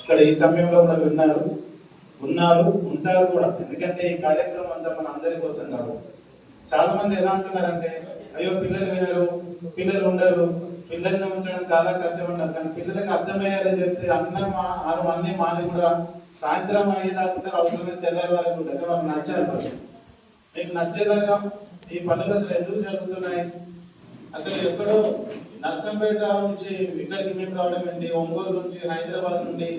ఇక్కడ ఈ సమయంలో కూడా ఉన్నారు ఉంటారు కూడా. ఎందుకంటే ఈ కార్యక్రమం అంతా మన అందరి కోసం కాదు. చాలా మంది ఎలా అంటున్నారంటే అయ్యో పిల్లలు వినరు, పిల్లలు ఉండరు, పిల్లల్ని ఉంచడం చాలా కష్టం అంటారు. కానీ పిల్లలకి అర్థమయ్యేలా చెప్తే అన్నీ మాని కూడా సాయంత్రం అయ్యేదాకుంటే అవసరమైన తెల్లారి వరకు ఉంటుంది. వాళ్ళకి నచ్చారు పని. మీకు నచ్చేలాగా ఈ పనులు అసలు ఎందుకు జరుగుతున్నాయి? అసలు ఎక్కడో నర్సంపేట నుంచి ఇక్కడికి మేము రావడం ఏంటి, ఒంగోలు నుంచి, హైదరాబాద్ నుండి,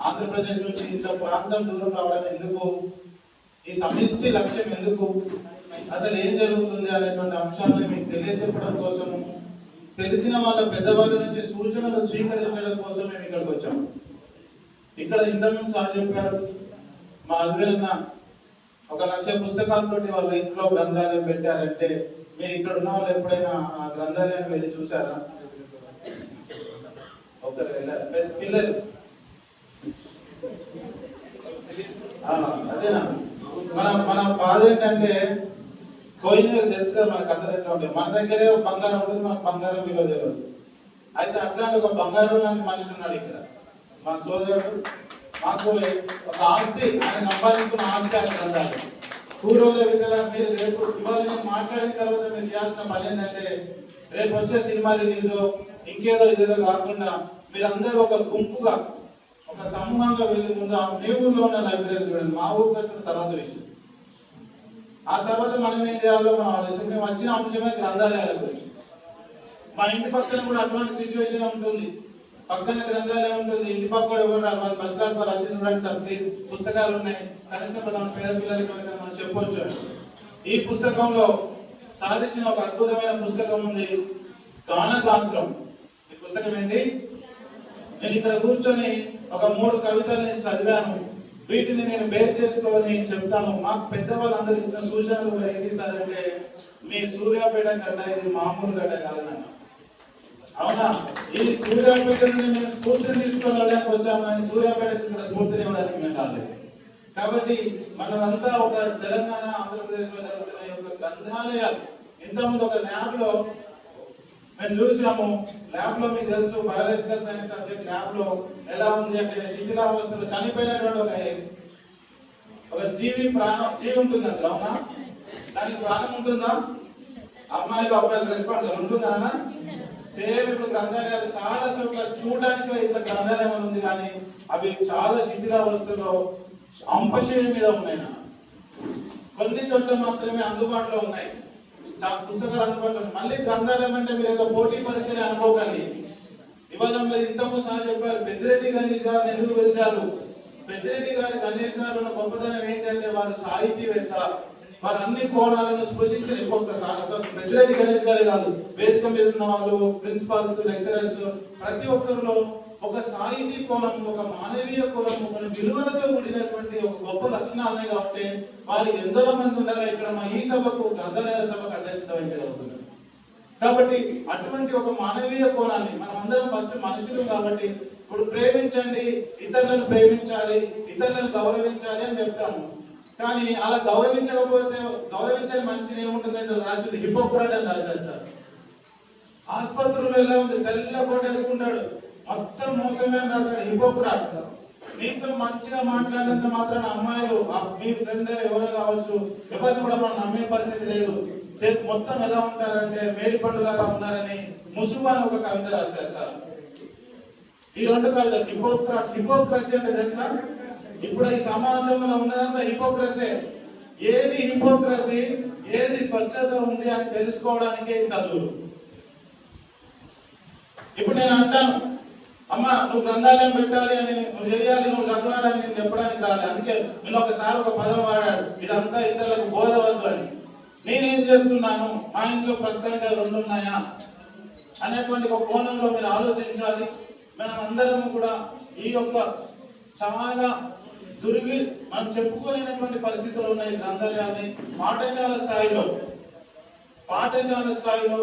ఆంధ్రప్రదేశ్ నుంచి ఇంత ప్రాంతం దూరం రావడం ఎందుకు? ఈ సమిష్టి లక్ష్యం ఎందుకు? అసలు ఏం జరుగుతుంది అనేటువంటి అంశాలను మీకు తెలియజెప్పడం కోసం, తెలిసిన వాళ్ళ పెద్దవాళ్ళ నుంచి సూచనలు స్వీకరించడం కోసం మేము ఇక్కడికి వచ్చాము. ఇక్కడ ఇంతకుముందు సార్ చెప్పారు, మా అల్వేలన్న 1,00,000 పుస్తకాలతోటి వాళ్ళ ఇంట్లో గ్రంథాలయం పెట్టారంటే మీరు ఇక్కడ ఉన్న వాళ్ళు ఎప్పుడైనా ఆ గ్రంథాలయాన్ని వెళ్ళి చూసారా? ఒకరు వెళ్ళారు. పిల్లలు అదేనా మన బాధ ఏంటంటే కోయినూరు తెలుసు కదా మనకు అందరూ ఎట్లా ఉంటాయి. మన దగ్గరే బంగారం ఉంటుంది, మనకు బంగారం విలువ తెలియదు. అయితే అట్లాంటి ఒక బంగారం లాంటి మనిషి ఉన్నాడు ఇక్కడ, మా సోదరుడు. మాకు ఒక ఆస్తి, ఆయన సంపాదించుకున్న ఆస్తి ఆ గ్రంథాలు. కూరలో విధాలా మీరు రేపు ఇవాళ నేను మాట్లాడిన తర్వాత మీరు చేయాల్సిన పని ఏంటంటే రేపు వచ్చే సినిమా రిలీజు ఇంకేదో ఇదేదో కాకుండా మీరందరూ ఒక గుంపుగా, ఒక సమూహంగా వెళ్ళి ముందు మీ ఊళ్ళో ఉన్న లైబ్రరీ చూడండి. మా ఊరికి వచ్చిన తర్వాత విషయం. ఆ తర్వాత మనం ఏం చేయాలో మనం ఆలోచన. మేము వచ్చిన అంశమే గ్రంథాలయాల గురించి. మా ఇంటి పక్కన కూడా అటువంటి సిచ్యువేషన్ ఉంటుంది. పక్కన గ్రంథాలయం ఉంటుంది, ఇంటి పక్క కూడా ఎవరు వాళ్ళు బతలాడుకోవాలి, వచ్చి చూడండి సార్ ప్లీజ్ పుస్తకాలు ఉన్నాయి, కనీసం మనం పేద పిల్లలకి మనం చెప్పొచ్చు. ఈ పుస్తకంలో సాధించిన ఒక అద్భుతమైన పుస్తకం ఉంది, గానగాంత్రం. ఈ పుస్తకం ఏంటి? నేను ఇక్కడ కూర్చొని ఒక 3 కవితలు నేను చదివాను. వీటిని నేను బేర్ చేసుకొని చెప్తాను. మాకు పెద్దవాళ్ళందరూ ఇచ్చిన సూచనలు కూడా ఏంటి సార్ అంటే, మీ సూర్యాపేట గడ్డ ఇది మామూలు గడ్డ కాదన్న. అవునా? ఈ సూర్యాపేట నుండి మేము స్ఫూర్తిని తీసుకొని వెళ్ళడానికి వచ్చాము, కానీ సూర్యాపేటకి ఇక్కడ స్ఫూర్తిని ఇవ్వడానికి మేము రాలేదు. కాబట్టి మనంతా ఒక తెలంగాణ, ఆంధ్రప్రదేశ్ లో జరుగుతున్న ఈ యొక్క గ్రంథాలయాలు. ఇంతకుముందు ఒక ల్యాబ్ లో మేము చూసాము. ల్యాబ్ లో మీకు తెలుసు, బయాలజికల్ సైన్స్ సబ్జెక్ట్ ల్యాబ్ లో ఎలా ఉంది అంటే శిథిలావస్థలో చనిపోయినటువంటి ఒక జీవి ఉంటుంది అందులో. అవునా? దానికి ప్రాణం ఉంటుందా? అమ్మాయిలు అబ్బాయిలు రెస్పాన్స్ ఉంటుందా? సేమ్ ఇప్పుడు గ్రంథాలయాలు చాలా చోట్ల చూడడానికి ఇట్లా గ్రంథాలయం ఉంది, కానీ అవి చాలా శిథిలావస్థలో అంపశయం మీద ఉన్నాయి. కొన్ని చోట్ల మాత్రమే అందుబాటులో ఉన్నాయి పుస్తకాలు అందుబాటులో. మళ్ళీ గ్రంథాలయం అంటే మీరు ఏదో పోటీ పరీక్షలు అనుకోకండి. ఇవాళ మరి ఇంతకుముందు సార్ చెప్పారు, పెద్దిరెడ్డి గణేష్ గారిని ఎందుకు పిలిచారు? పెద్దిరెడ్డి గారి గణేష్ గారు ఉన్న గొప్పతనం ఏంటంటే వారు సాహితీవేత్త. వారు అన్ని కోణాలను స్పృశించిన ఒక్కొక్కసారి. పెద్దిరెడ్డి గణేష్ గారే కాదు, వేదిక మీద ఉన్న వాళ్ళు, ప్రిన్సిపాల్స్, లెక్చరర్స్, ప్రతి ఒక్కరిలో ఒక సాహితీ కోణం, ఒక మానవీయ కోణం, ఒక విలువలతో కూడినటువంటి ఒక గొప్ప లక్షణాలు ఉన్నాయి. కాబట్టి వారు ఎందరో మంది ఉండాలి ఇక్కడ మా ఈ సభకు, గ్రంథాలయాల సభకు అధ్యక్షత వహించగలుగుతున్నారు. కాబట్టి అటువంటి ఒక మానవీయ కోణాన్ని మనం అందరం ఫస్ట్ మనుషులు కాబట్టి ఇప్పుడు ప్రేమించండి, ఇతరులను ప్రేమించాలి, ఇతరులను గౌరవించాలి అని చెప్తాము. కానీ అలా గౌరవించని మనిషిని ఏముంటుందో రాజులు హిపోక్రట్ అని రాశారు సార్. ఆసుపత్రులు ఎలా ఉంది, తెల్ల కోట వేసుకుంటాడు, మొత్తం మోసమే అని రాశాడు హిపోక్రట్. నీతో మంచిగా మాట్లాడినంత మాత్రాన అమ్మాయిలు మీ ఫ్రెండ్ ఎవరో కావచ్చు, ఎవరిని కూడా మనం నమ్మే పరిస్థితి లేదు. మొత్తం ఎలా ఉంటారంటే మేడి పండులాగా ఉన్నారని ముసుగు అని ఒక కవిత రాశారు సార్. ఈ 2 కవితలు హిపోక్రసీ అంటే తెలుసా? ఇప్పుడు ఈ సమాజంలో ఉన్నదంతా హిపోక్రసీ. ఏది హిపోక్రసీ, ఏది స్వచ్ఛత ఉంది అని తెలుసుకోవడానికే చదువులు. ఇప్పుడు నేను అంటాను, అమ్మ నువ్వు గ్రంథాలయం పెట్టాలి అని, నువ్వు చేయాలి, నువ్వు చదవాలని నేను చెప్పడానికి రాలి. అందుకే నేను ఒకసారి ఒక పదం వాడాడు, ఇదంతా ఇతరులకు బోధవద్దు అని. నేనేం చేస్తున్నాను, మా ఇంట్లో ప్రస్తుతానికి 2 ఉన్నాయా అనేటువంటి ఒక కోణంలో మీరు ఆలోచించాలి. మనం అందరం కూడా ఈ యొక్క చాలా మనం చెప్పుకోలేనటువంటి పరిస్థితులు ఉన్నాయి. గ్రంథాలయాన్ని పాఠశాల స్థాయిలో,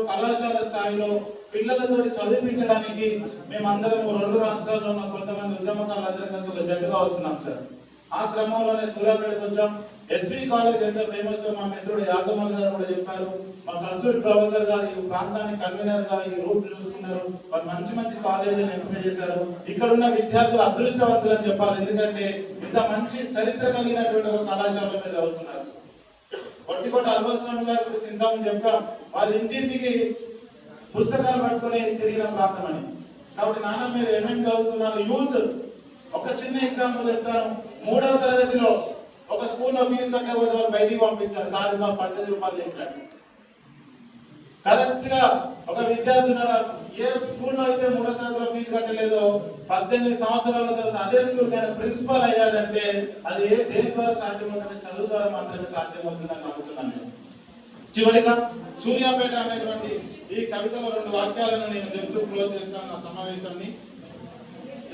కళాశాల స్థాయిలో పిల్లలతో చదివించడానికి మేమందరం 2 రాష్ట్రాల్లో ఉన్న కొంతమంది ఉద్యమకారులు అందరం కలిసి ఒక జట్టుగా వస్తున్నాం సార్. ఆ క్రమంలోనే సూర్యాపేటకు వచ్చాం. ఎస్వి కాలేజ్ ఎంత ఫేమస్ మా మిత్రుడు యాగమల్ గారు కూడా చెప్పారు. మా కస్తూరి ప్రభాకర్ గారు ఈ ప్రాంతానికి కన్వీనర్ గా ఈ రూట్ చూసుకున్నారు. వాళ్ళు మంచి మంచి కాలేజీలను ఎంపిక చేశారు. ఇక్కడ ఉన్న విద్యార్థులు అదృష్టవంతులు అని చెప్పాలి. ఎందుకంటే ఇంత మంచి చరిత్ర కలిగినటువంటి ఒక కళాశాల మీద చదువుతున్నారు. ఒట్టికోట అల్వస్వామి గారి గురించి ఇంతకుముందు చెప్పాం. వాళ్ళ ఇంటింటికి పుస్తకాలు పట్టుకొని తిరిగిన ప్రాంతం అని. కాబట్టి నాన్న మీరు ఏమేమి చదువుతున్నారు? యూత్ ఒక చిన్న ఎగ్జాంపుల్ చెప్తాను. 3వ తరగతిలో ఒక స్కూల్లో ఫీజు కట్టకపోతే వాళ్ళు బయటికి పంపించారు. సార్ 18 రూపాయలు చెప్పినట్టు. కరెక్ట్ గా ఒక విద్యార్థి ఏ స్కూల్లో అయితే 3వ తరగతిలో ఫీజు కట్టలేదో 18 సంవత్సరాల తర్వాత అదే స్కూల్ కానీ ప్రిన్సిపాల్ అయ్యాడంటే అది దేని ద్వారా సాధ్యమవుతుందంటే చదువు ద్వారా మాత్రమే సాధ్యమవుతుందని నమ్ముతున్నాను. చివరిగా సూర్యాపేట అనేటువంటి ఈ కవితలో 2 వాక్యాలను నేను చెప్తూ క్లోజ్ చేస్తాను నా సమావేశాన్ని.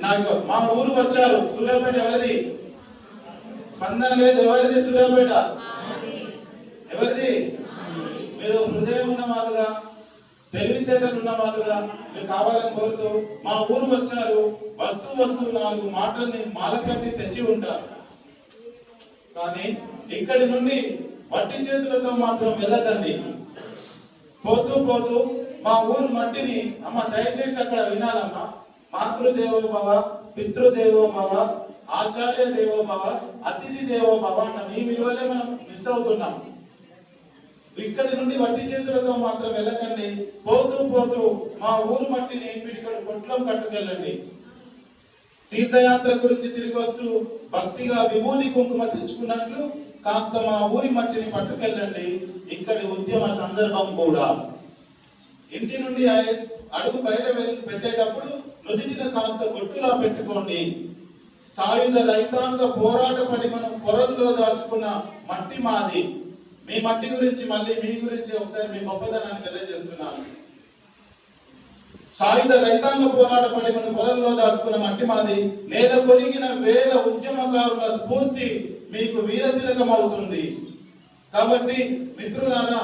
నాకు మా ఊరు వచ్చారు. సూర్యాపేట ఎవరిది? స్పందన లేదు. ఎవరిది సూర్యాపేట? ఎవరిది? మీరు హృదయం ఉన్న వాళ్ళుగా, తెలివితేటలు ఉన్న వాళ్ళుగా మీరు కావాలని కోరుతూ మా ఊరు వచ్చారు. వస్తూ 4 మాటల్ని మాలకట్టి తెచ్చి ఉంటారు. కానీ ఇక్కడి నుండి వట్టి చేతులతో మాత్రం వెళ్ళకండి. పోతూ పోతూ మా ఊరు మట్టిని అమ్మ దయచేసి అక్కడ వినాలమ్మా. మాతృదేవో భవ, పితృదేవో భవ, ఆచార్య దేవో భవ, అతిథి దేవో భవ అన్న మీ విలువలే మనం మిస్ అవుతున్నాం. ఇక్కడి నుండి వట్టి చేతులతో మాత్రం వెళ్ళకండి. పోతూ పోతూ మా ఊరు మట్టిని పిడికడు కొట్లం కట్టుకెళ్ళండి. తీర్థయాత్ర గురించి తిరిగి వస్తూ భక్తిగా విభూతి కుంకుమ తెచ్చుకున్నట్లు కాస్త మా ఊరి మట్టిని పట్టుకెళ్ళండి. ఇక్కడి ఉద్యమ సందర్భం కూడా. ఇంటి నుండి అడుగు బయట పెట్టేటప్పుడు నుదిటిన కాస్త గొట్టులా పెట్టుకోండి. సాయుధ రైతాంగ పోరాట పడి మనం పొరల్లో దాచుకున్న మట్టి మాది. మీ మట్టి గురించి మళ్ళీ మీ గురించి ఒకసారి మీ గొప్పతనాన్ని తెలియజేస్తున్నాను. సాయుధ రైతాంగ పోరాట పడి మనం పొరల్లో దాచుకున్న మట్టి మాది. నేల కొరిగిన వేల ఉద్యమకారుల స్ఫూర్తి మీకు వీరతిలకం అవుతుంది. కాబట్టి మిత్రులారా,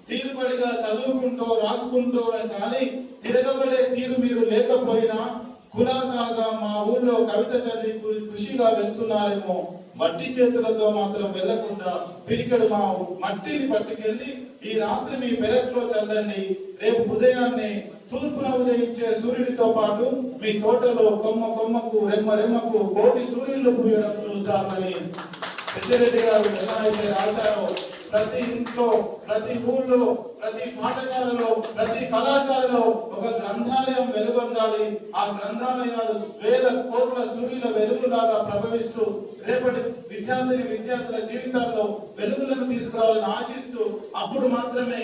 తీరుబడిగా చదువుకుంటూ రాసుకుంటూ కానీ తిరగబడే తీరు మీరు లేకపోయినా కులాసాగా మా ఊళ్ళో కవిత చదివి ఖుషిగా వెళ్తున్నారేమో. మట్టి చేతులతో మాత్రం వెళ్లకుండా పిడికడు మా మట్టిని పట్టుకెళ్ళి ఈ రాత్రి మీ పెరట్లో చల్లండి. రేపు ఉదయాన్నే తూర్పున ఉదయించే సూర్యుడితో పాటు మీ తోటలో కొమ్మ కొమ్మకు రెమ్మ రెమ్మకు కోటి సూర్యులు పూయడం చూస్తామని పెద్దిరెడ్డి గారు ఎలా అయితే రాశారో, ప్రతి ఇంట్లో, ప్రతి ఊళ్ళో, ప్రతి పాఠశాలలో, ప్రతి కళాశాలలో ఒక గ్రంథాలయం వెలుగొందాలి. ఆ గ్రంథాలయాలు వేల కోట్ల సూర్యుల వెలుగులాగా ప్రభవిస్తూ రేపటి విద్యార్థుల జీవితాల్లో వెలుగులను తీసుకురావాలని ఆశిస్తూ, అప్పుడు మాత్రమే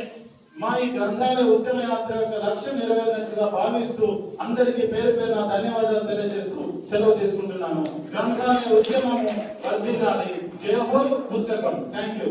మా ఈ గ్రంథాలయ ఉద్యమ యాత్ర యొక్క లక్ష్యం నెరవేరినట్టుగా భావిస్తూ అందరికీ పేరు పేరున ధన్యవాదాలు తెలియజేస్తూ సెలవు తీసుకుంటున్నాను. గ్రంథాలయ ఉద్యమము వర్ధిల్లాలి. జై హో పుస్తకం. Thank you.